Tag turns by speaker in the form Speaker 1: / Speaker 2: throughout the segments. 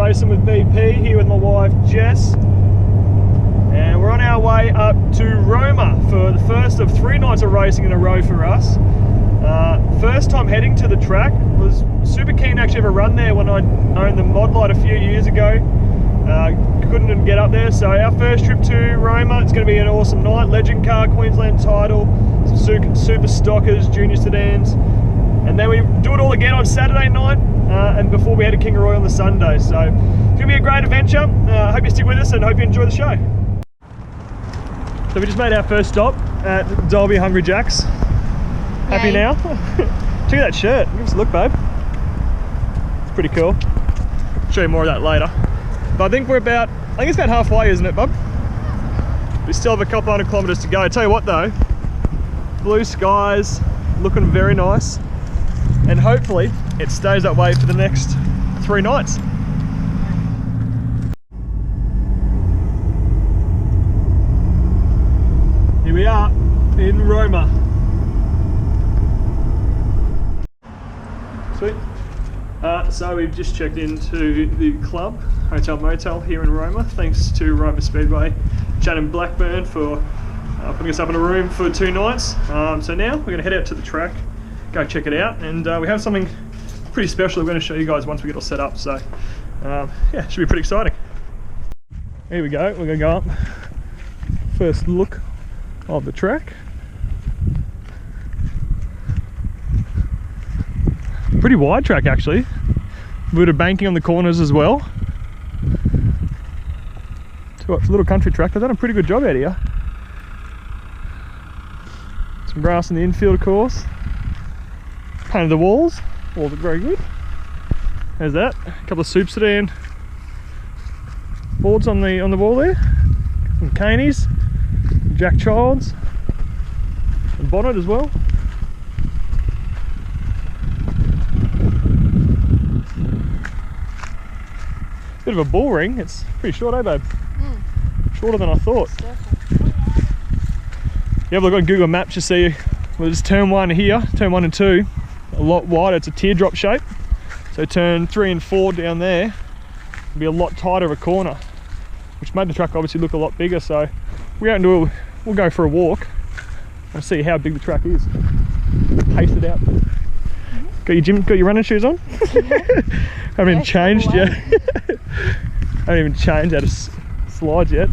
Speaker 1: racing with BP, here with my wife Jess. And we're on our way up to Roma for the first of 3 nights of racing in a row for us. First time heading to the track. Was super keen to actually have a run there when I owned the Mod Light a few years ago. Couldn't get up there, so our first trip to Roma, it's going to be an awesome night. Legend car, Queensland title, some super stockers, junior sedans, and then we do it all again on Saturday night, and before we head to Kingaroy on the Sunday. So it's going to be a great adventure. Hope you stick with us and hope you enjoy the show. So we just made our first stop at Dolby Hungry Jack's. Happy now? Check out that shirt. Give us a look, babe. It's pretty cool. I'll show you more of that later. But I think it's about halfway, isn't it, bub? We still have a couple hundred kilometres to go. I tell you what though, blue skies, looking very nice. And hopefully it stays that way for the next 3 nights. Here we are in Roma. Sweet. So we've just checked into the club, Hotel Motel here in Roma, thanks to Roma Speedway, Chad and Blackburn for putting us up in a room for 2 nights. So now we're going to head out to the track, go check it out, and we have something pretty special we're going to show you guys once we get all set up. So yeah, it should be pretty exciting. Here we go, we're going to go up. First look of the track. Pretty wide track actually. A bit of banking on the corners as well. So it's a little country track. They've done a pretty good job out here. Some grass in the infield, of course. Painted the walls. Walls look very good. There's that. A couple of soup sedan boards on the wall there. Some Caneys, Jack Childs, and bonnet as well. Bit of a bull ring. It's pretty short, eh, babe? Shorter than I thought. You have a look on Google Maps, you see well, there's turn 1 here, turn 1 and 2, a lot wider. It's a teardrop shape. So turn 3 and 4 down there will be a lot tighter of a corner, which made the track obviously look a lot bigger. So we'll go for a walk and see how big the track is. Pace it out. Got your running shoes on? Haven't even changed yet. Haven't even changed out of slides yet.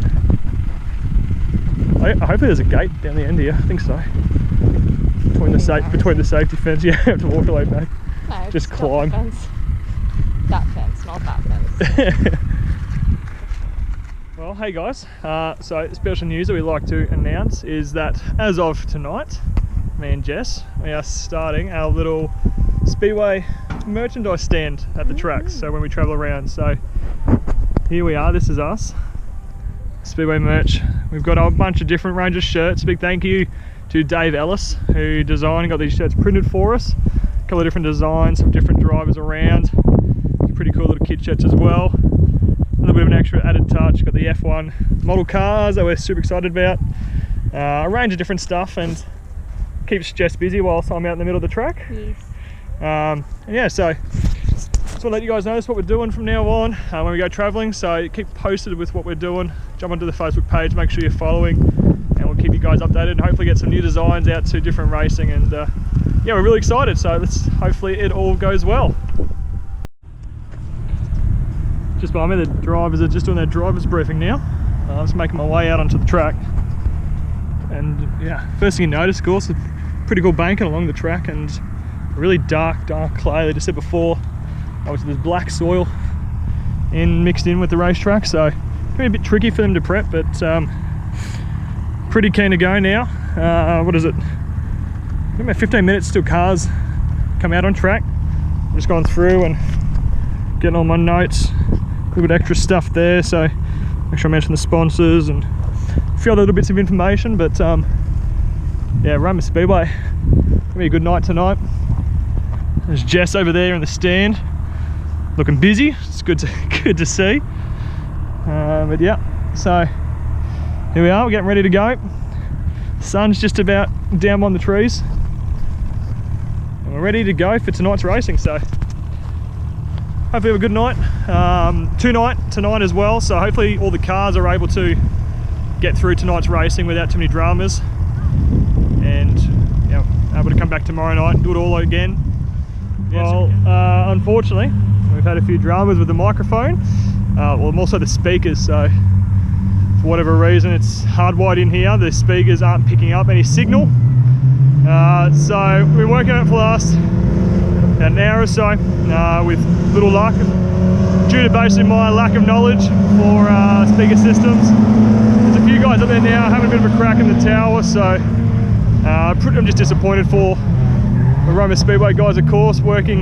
Speaker 1: Hopefully there's a gate down the end here. I think so. Between the safety fence, yeah, I have to walk away back. No, just climb.
Speaker 2: That fence, not that fence.
Speaker 1: Well, hey guys. So special news that we'd like to announce is that as of tonight, me and Jess, we are starting our little Speedway merchandise stand at the tracks. So when we travel around, so here we are. This is us, Speedway merch. We've got a bunch of different range of shirts. A big thank you to Dave Ellis who designed and got these shirts printed for us. A couple of different designs of different drivers around. Pretty cool little kit shirts as well. A little bit of an extra added touch. Got the F1 model cars that we're super excited about. A range of different stuff, and keeps Jess busy whilst I'm out in the middle of the track.
Speaker 2: Yes.
Speaker 1: And yeah, so just want to let you guys know that's what we're doing from now on when we go traveling. So keep posted with what we're doing. Jump onto the Facebook page, make sure you're following, and we'll keep you guys updated and hopefully get some new designs out to different racing. And yeah, we're really excited. So hopefully it all goes well. Just behind me, the drivers are just doing their driver's briefing now. I'm just making my way out onto the track. And yeah, first thing you notice, of course, a pretty cool banking along the track and really dark clay. They just said before, obviously there's black soil mixed in with the racetrack, so it's gonna be a bit tricky for them to prep, but pretty keen to go now. What is it? About 15 minutes till cars come out on track. I'm just going through and getting all my notes, a little bit extra stuff there, so make sure I mention the sponsors and a few other little bits of information. But yeah, Roma Speedway, gonna be a good night tonight. There's Jess over there in the stand, looking busy. It's good to see. But yeah, so here we are. We're getting ready to go. Sun's just about down on the trees, and we're ready to go for tonight's racing. So hopefully have a good night. Tonight as well, so hopefully all the cars are able to get through tonight's racing without too many dramas, and yeah, able to come back tomorrow night and do it all again. Well, unfortunately, we've had a few dramas with the microphone, well, and also the speakers, so for whatever reason it's hardwired in here, the speakers aren't picking up any signal. So we've been working on it for the last about an hour or so, with little luck, due to basically my lack of knowledge for speaker systems. There's a few guys up there now having a bit of a crack in the tower, so I'm just disappointed for the Roma Speedway guys, of course, working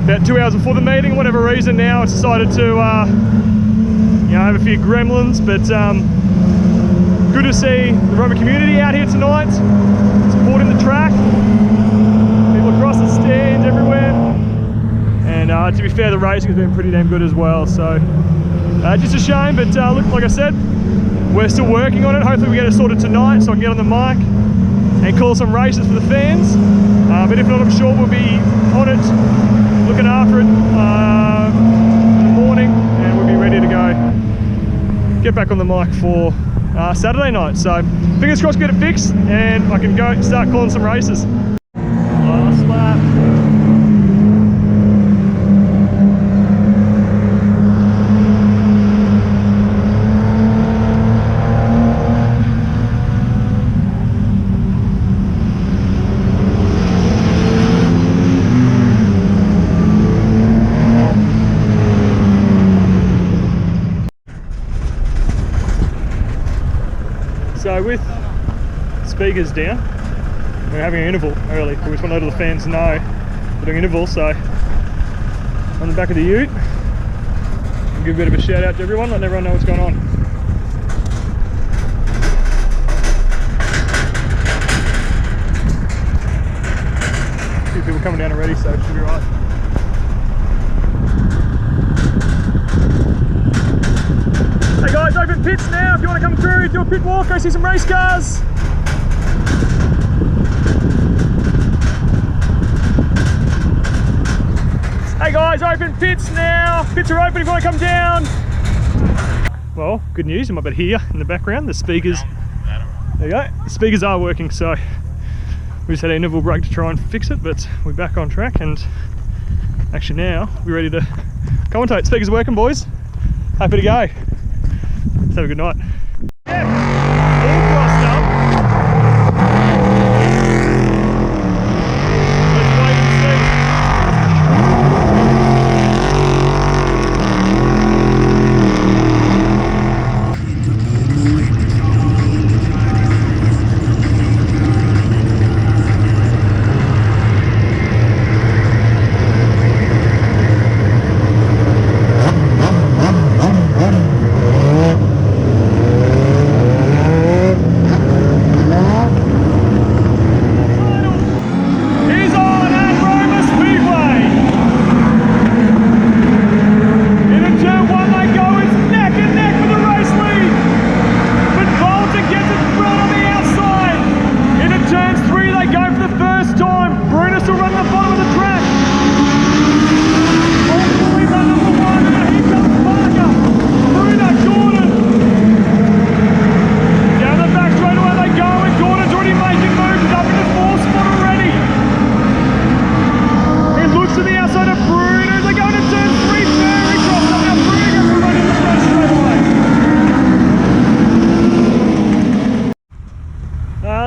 Speaker 1: about 2 hours before the meeting. Whatever reason, now it's decided to you know, have a few gremlins, but good to see the Roma community out here tonight supporting the track. People across the stands everywhere, and to be fair, the racing has been pretty damn good as well, so just a shame, but look, like I said, we're still working on it. Hopefully we get it sorted tonight so I can get on the mic and call some races for the fans, but if not, I'm sure we'll be on it, looking after it in the morning, and we'll be ready to go get back on the mic for Saturday night. So fingers crossed, get it fixed and I can go start calling some races. Last lap. So with speakers down, we're having an interval early. We just want to let all the fans know we're doing an interval. So on the back of the ute, I'll give a bit of a shout out to everyone, letting everyone know what's going on. A few people coming down already, so it should be right. Hey guys, open pits now. If you want to come through, do a pit walk, go see some race cars. Hey guys, open pits now. Pits are open if you want to come down. Well, good news, I'm up at here in the background. The speakers, there you go. The speakers are working, so we just had an interval break to try and fix it, but we're back on track, and actually now we're ready to commentate. Speakers are working, boys. Happy to go. Let's have a good night. Yeah, all crossed up. Let's wait and see.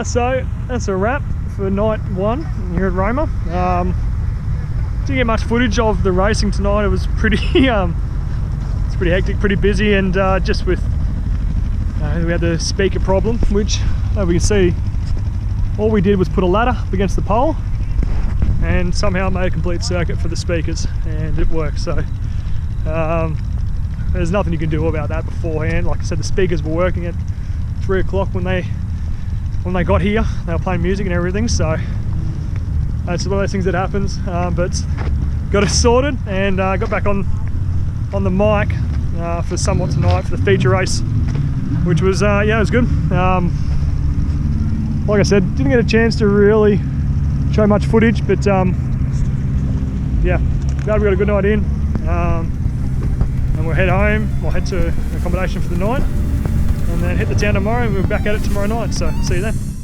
Speaker 1: So that's a wrap for night one here at Roma. Didn't get much footage of the racing tonight. It was pretty it's pretty hectic, pretty busy, and just with we had the speaker problem, which we can see all we did was put a ladder up against the pole and somehow made a complete circuit for the speakers, and it worked. So there's nothing you can do about that beforehand. Like I said, the speakers were working at 3 o'clock when they got here. They were playing music and everything, so that's one of those things that happens, but got it sorted and got back on the mic for somewhat tonight for the feature race, which was yeah, it was good. Like I said, didn't get a chance to really show much footage, but yeah, glad we got a good night in, And we'll head home, we'll head to accommodation for the night, and then hit the town tomorrow, and we're back at it tomorrow night, so see you then.